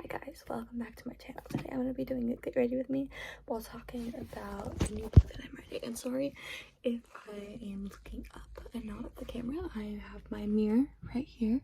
guys, welcome back to my channel. Today I'm going to be doing a Get Ready With Me while talking about the new book that I'm writing. And sorry if I am looking up and not at the camera. I have my mirror right here.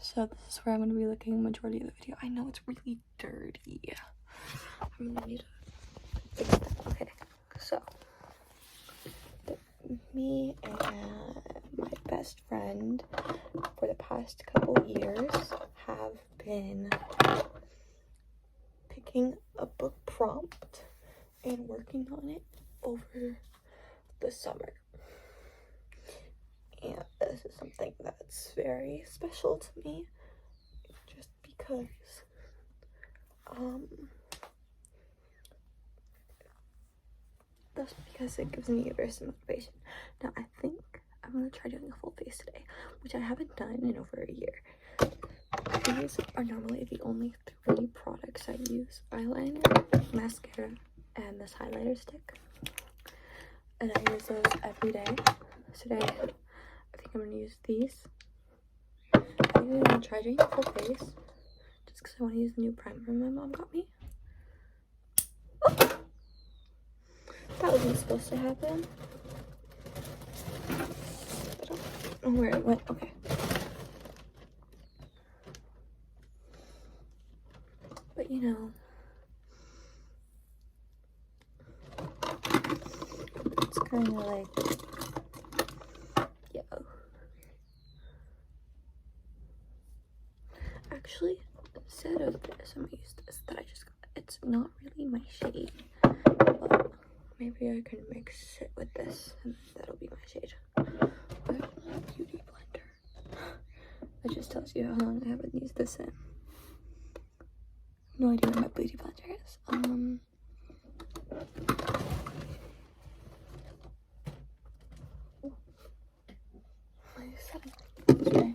So this is where I'm going to be looking majority of the video. I know it's really dirty. I'm going to need to fix that. Okay, so me and my best friend for the past couple years have been picking a book prompt and working on it over the summer. And this is something that's very special to me just because it gives me a burst of motivation. Now I think I'm gonna try doing a full face today, which I haven't done in over a year. These are normally the only three products I use: eyeliner, mascara, and this highlighter stick. And I use those every day. Today, I think I'm going to use these. I think I'm going to try doing a full face, just because I want to use the new primer my mom got me. Oh! That wasn't supposed to happen. I don't know where it went. Okay. But you know, it's kind of like, yeah. Actually, instead of this, I'm gonna use this that I just got. It's not really my shade, but maybe I can mix it with this, and that'll be my shade. Where's my beauty blender? That just tells you how long I haven't used this in. No idea where my beauty blender is. Okay,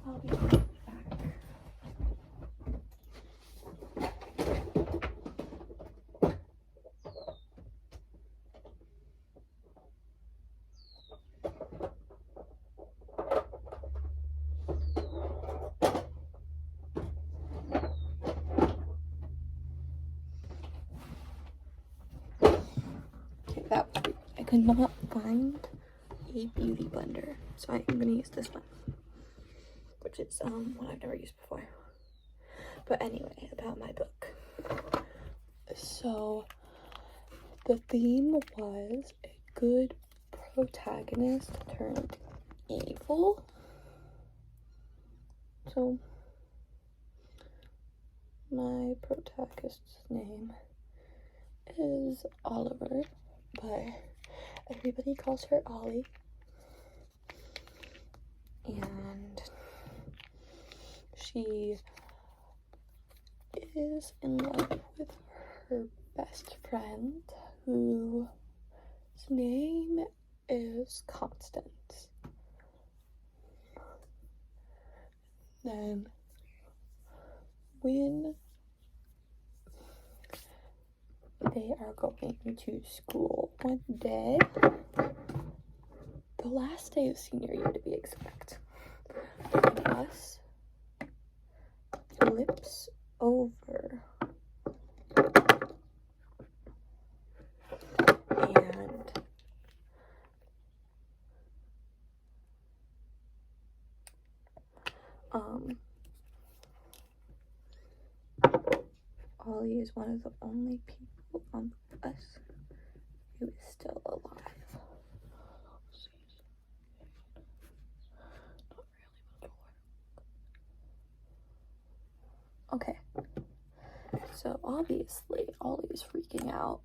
I'll be right back. That was weird. I could not find a beauty blender, so I'm gonna use this one, which is one I've never used before. But anyway, about my book. So the theme was a good protagonist turned evil. So my protagonist's name is Oliver, but everybody calls her Ollie. And she is in love with her best friend, whose name is Constance. Then when they are going to school one day, the last day of senior year to be exact, the bus flips over and Ollie is one of the only people on the bus who is still alive. Okay, so obviously Ollie is freaking out,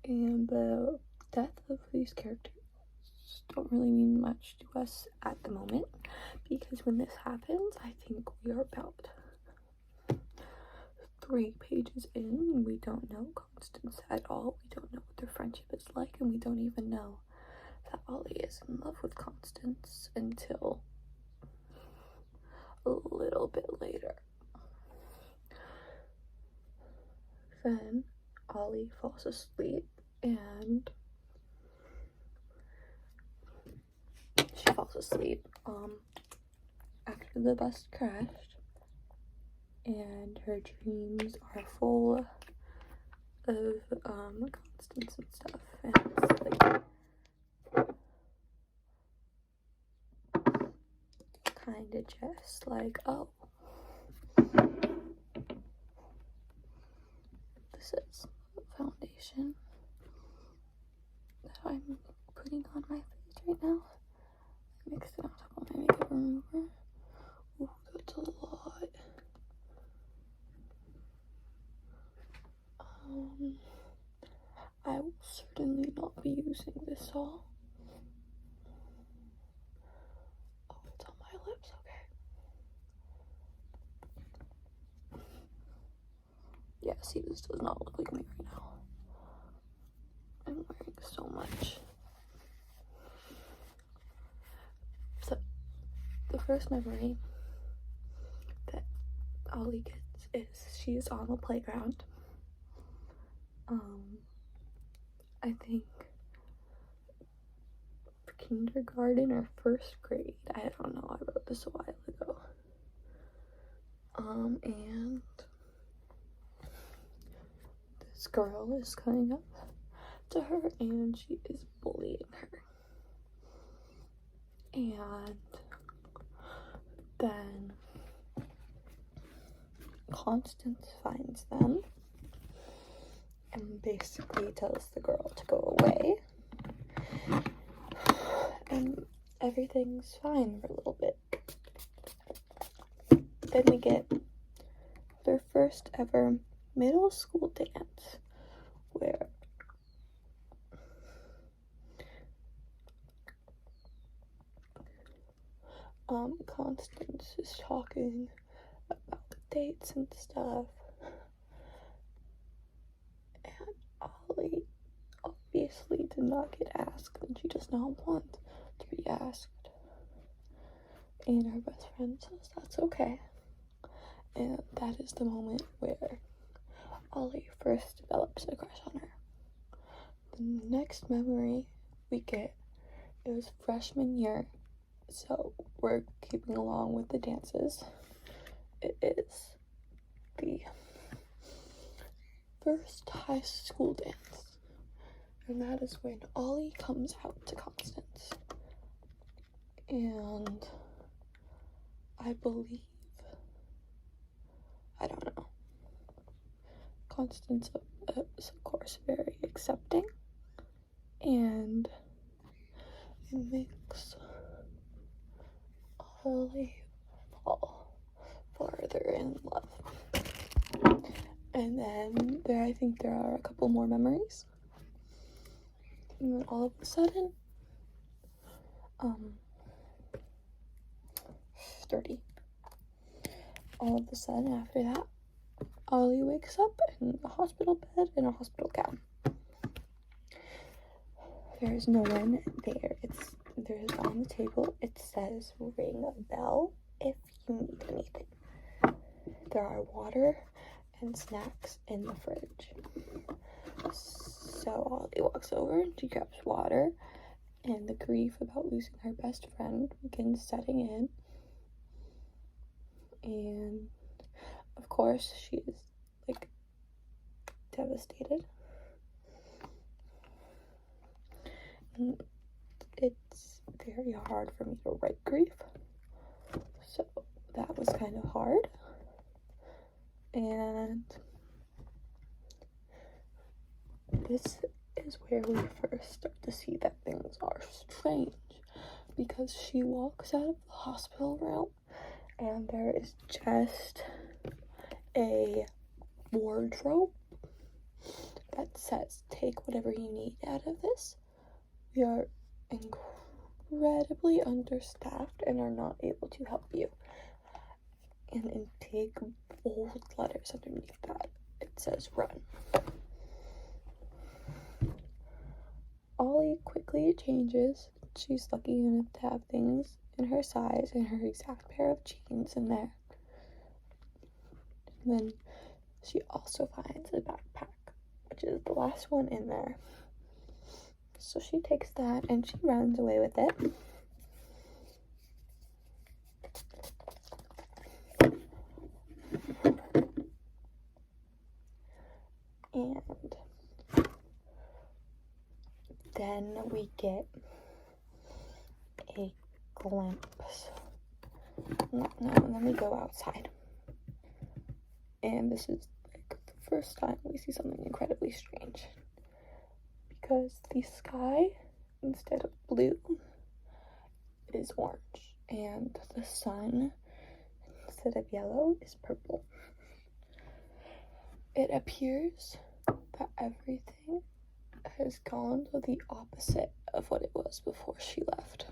and the death of these characters don't really mean much to us at the moment, because when this happens, I think we are about 3 pages in, and we don't know Constance at all. We don't know what their friendship is like, and we don't even know that Ollie is in love with Constance until a little bit later. Then Ollie falls asleep, and she falls asleep after the bus crashed, and her dreams are full of constants and stuff, and it's like kind of just like, oh, this is foundation that I'm putting on my face right now. I mixed it on top of my makeup remover. Ooh, that's a lot. I will certainly not be using this all. Oh, it's on my lips, okay. Yeah, see, this does not look like me right now. I'm wearing so much. So, the first memory that Ollie gets is she's on the playground. I think kindergarten or first grade. I don't know. I wrote this a while ago. And this girl is coming up to her and she is bullying her. And then Constance finds them and basically tells the girl to go away. And everything's fine for a little bit. Then we get their first ever middle school dance where Constance is talking about the dates and stuff, and Ollie obviously did not get asked, and she does not want to be asked, and her best friend says that's okay. And that is the moment where Ollie first develops a crush on her. The next memory we get, it was freshman year, so we're keeping along with the dances. It is the first high school dance, and that is when Ollie comes out to Constance. And I believe, I don't know, Constance is of course very accepting, and it makes Ollie fall farther in love. And then I think there are a couple more memories, and then all of a sudden, sturdy. All of a sudden after that, Ollie wakes up in a hospital bed in a hospital gown. There's no one there. There's on the table, it says ring a bell if you need anything. There are water and snacks in the fridge. So Ollie walks over and she grabs water, and the grief about losing her best friend begins setting in. And of course she is like devastated. And it's very hard for me to write grief, so that was kind of hard. And this is where we first start to see that things are strange, because she walks out of the hospital room and there is just a wardrobe that says, take whatever you need out of this. We are incredibly understaffed and are not able to help you. And in big bold letters underneath that, it says run. Ollie quickly changes. She's lucky enough to have things in her size and her exact pair of jeans in there. And then she also finds a backpack, which is the last one in there. So she takes that and she runs away with it. we get a glimpse. No, and then we go outside. And this is like the first time we see something incredibly strange. Because the sky, instead of blue, is orange. And the sun, instead of yellow, is purple. It appears that everything has gone to the opposite of what it was before she left.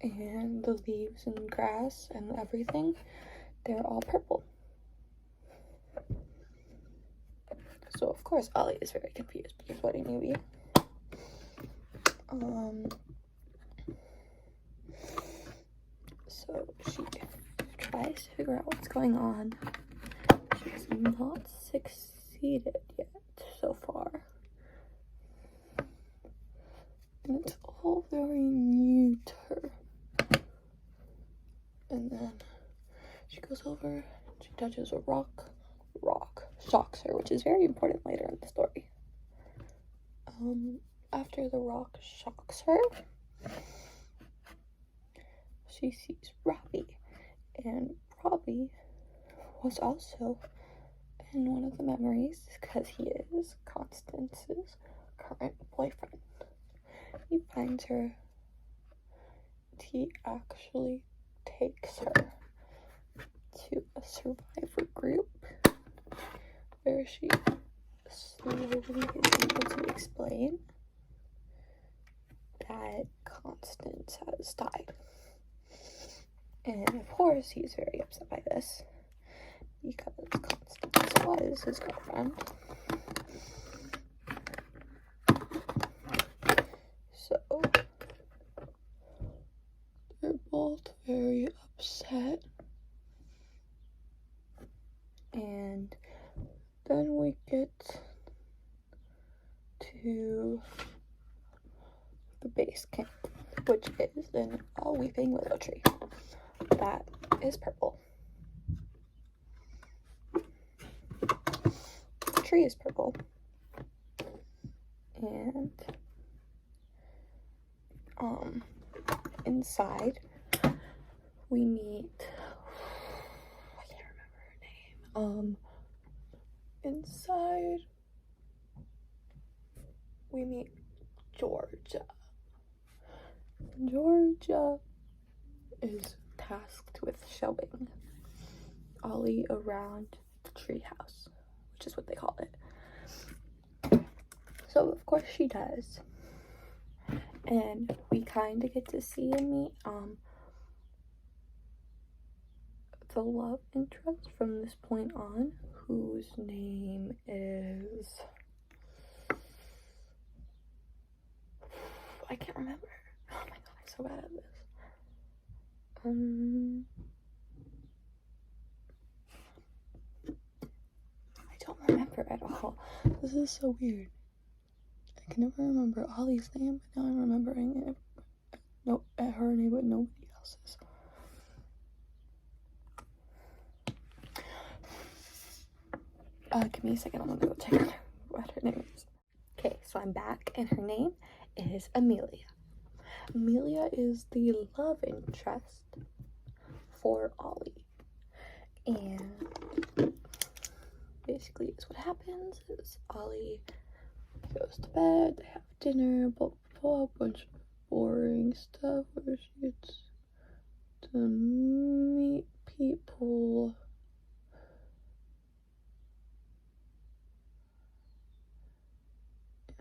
And the leaves and grass and everything, they're all purple. So of course Ollie is very confused because what a newbie. So she tries to figure out what's going on. She has not succeeded yet so far. And it's all very new to her. And then she goes over, she touches a rock shocks her, which is very important later in the story. After the rock shocks her, she sees Robbie, and Robbie was also in one of the memories because he is Constance's current boyfriend. He finds her, he actually takes her to a survivor group where she slowly is able to explain that Constance has died. And of course he's very upset by this because Constance was his girlfriend. So they're both very upset. And then we get to the base camp, which is in a weeping willow tree that is purple. The tree is purple, and inside we meet, I can't remember her name. Inside we meet Georgia. Georgia is tasked with showing Ollie around the treehouse, which is what they call it. So of course she does, and we kind of get to see and meet the love interest from this point on, whose name is, I can't remember. Oh my god, I'm so bad at this. I don't remember at all. This is so weird. I can never remember Ollie's name, but now I'm remembering it. No, at her name, but nobody else's. Give me a second. I'm gonna go check what her name is. Okay, so I'm back, and her name is Amelia. Amelia is the love interest for Ollie, and basically is what happens is Ollie goes to bed, they have dinner, blah blah blah, a bunch of boring stuff where she gets to meet people.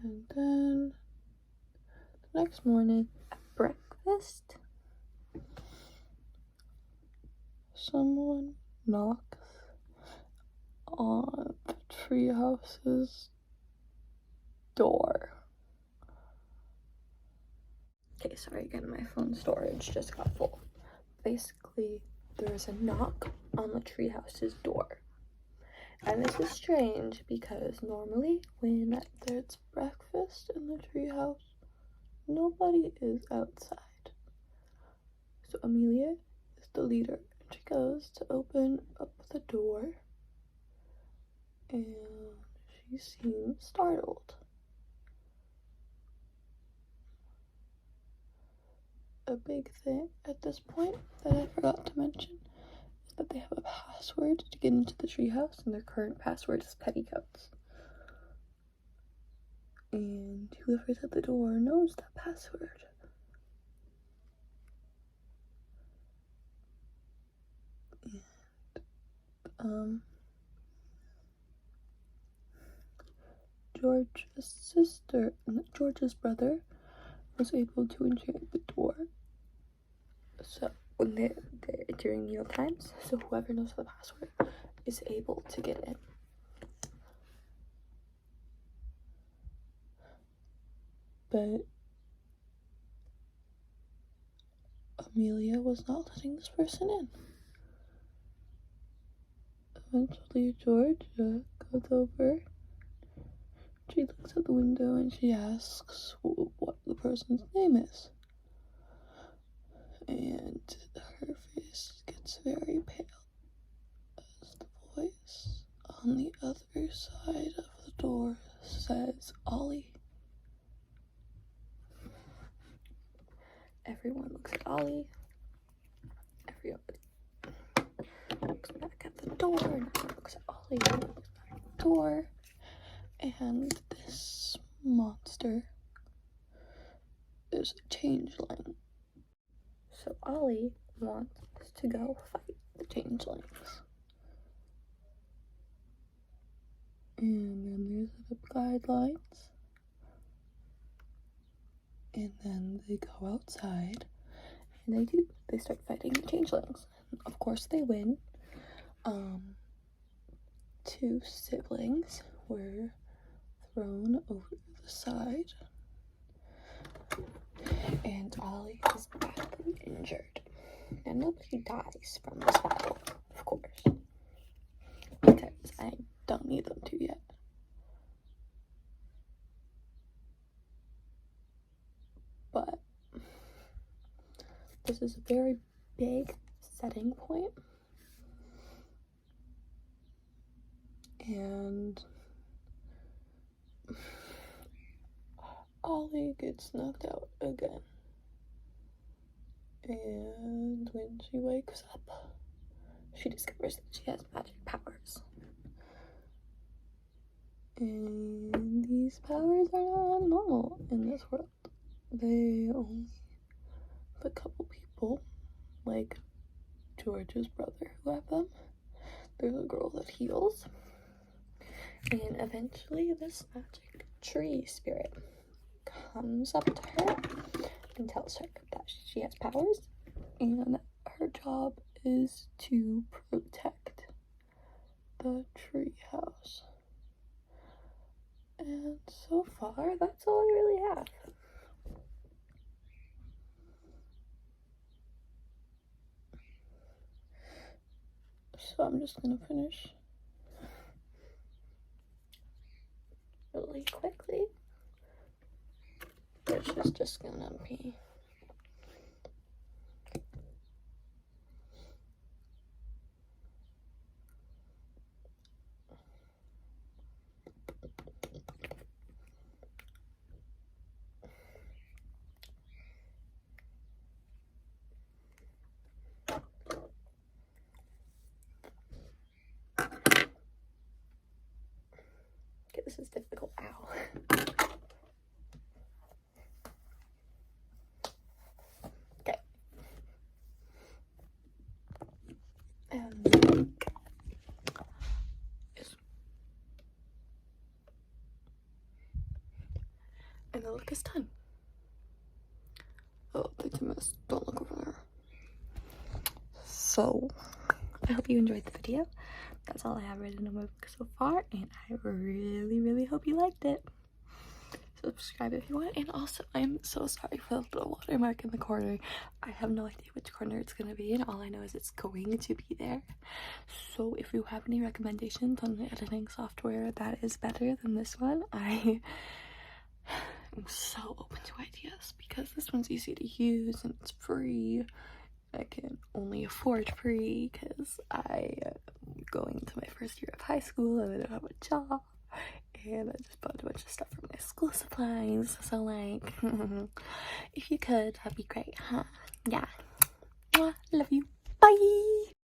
And then the next morning at breakfast, someone knocks on the treehouse's door. Okay, sorry again, my phone storage just got full. Basically, there's a knock on the treehouse's door. And this is strange because normally when there's breakfast in the treehouse, nobody is outside. So Amelia is the leader, and she goes to open up the door, and she seemed startled. A big thing at this point that I forgot to mention is that they have a password to get into the treehouse, and their current password is petticoats. And whoever's at the door knows that password. And, George's brother was able to enchant the door. So when they're during meal times, so whoever knows the password is able to get in. But Amelia was not letting this person in. Eventually, Georgia goes over. She looks at the window and she asks what the person's name is. And her face gets very pale as the voice on the other side of the door says, "Ollie." Everyone looks at Ollie. Everyone looks back at the door, and everyone looks at Ollie, and looks back at the door. And this monster is a changeling. So Ollie wants to go fight the changelings. And then there's the guidelines. And then they go outside. And they start fighting the changelings. And of course they win. 2 siblings were thrown over the side. And Ollie is badly injured. And nobody dies from this battle, of course. Because I don't need them to yet. But this is a very big setting point. And Ollie gets knocked out again. And when she wakes up, she discovers that she has magic powers. And these powers are not normal in this world. They only have a couple people, like George's brother, who have them. There's a girl that heals. And eventually this magic tree spirit comes up to her and tells her that she has powers and her job is to protect the tree house. And so far, that's all I really have. So I'm just gonna finish really quickly, which is just gonna be okay, this is difficult. Ow. Okay. And the look is done. Oh, that's a mess. Don't look over there. So, I hope you enjoyed the video. That's all I have written in the book so far, and I really, really hope you liked it. Subscribe if you want, and also, I'm so sorry for the little watermark in the corner. I have no idea which corner it's going to be, and all I know is it's going to be there. So, if you have any recommendations on the editing software that is better than this one, I'm so open to ideas, because this one's easy to use, and it's free. I can only afford free because I am going into my first year of high school and I don't have a job, and I just bought a bunch of stuff from my school supplies. So like, if you could, that'd be great, huh? Yeah. Mwah, love you. Bye.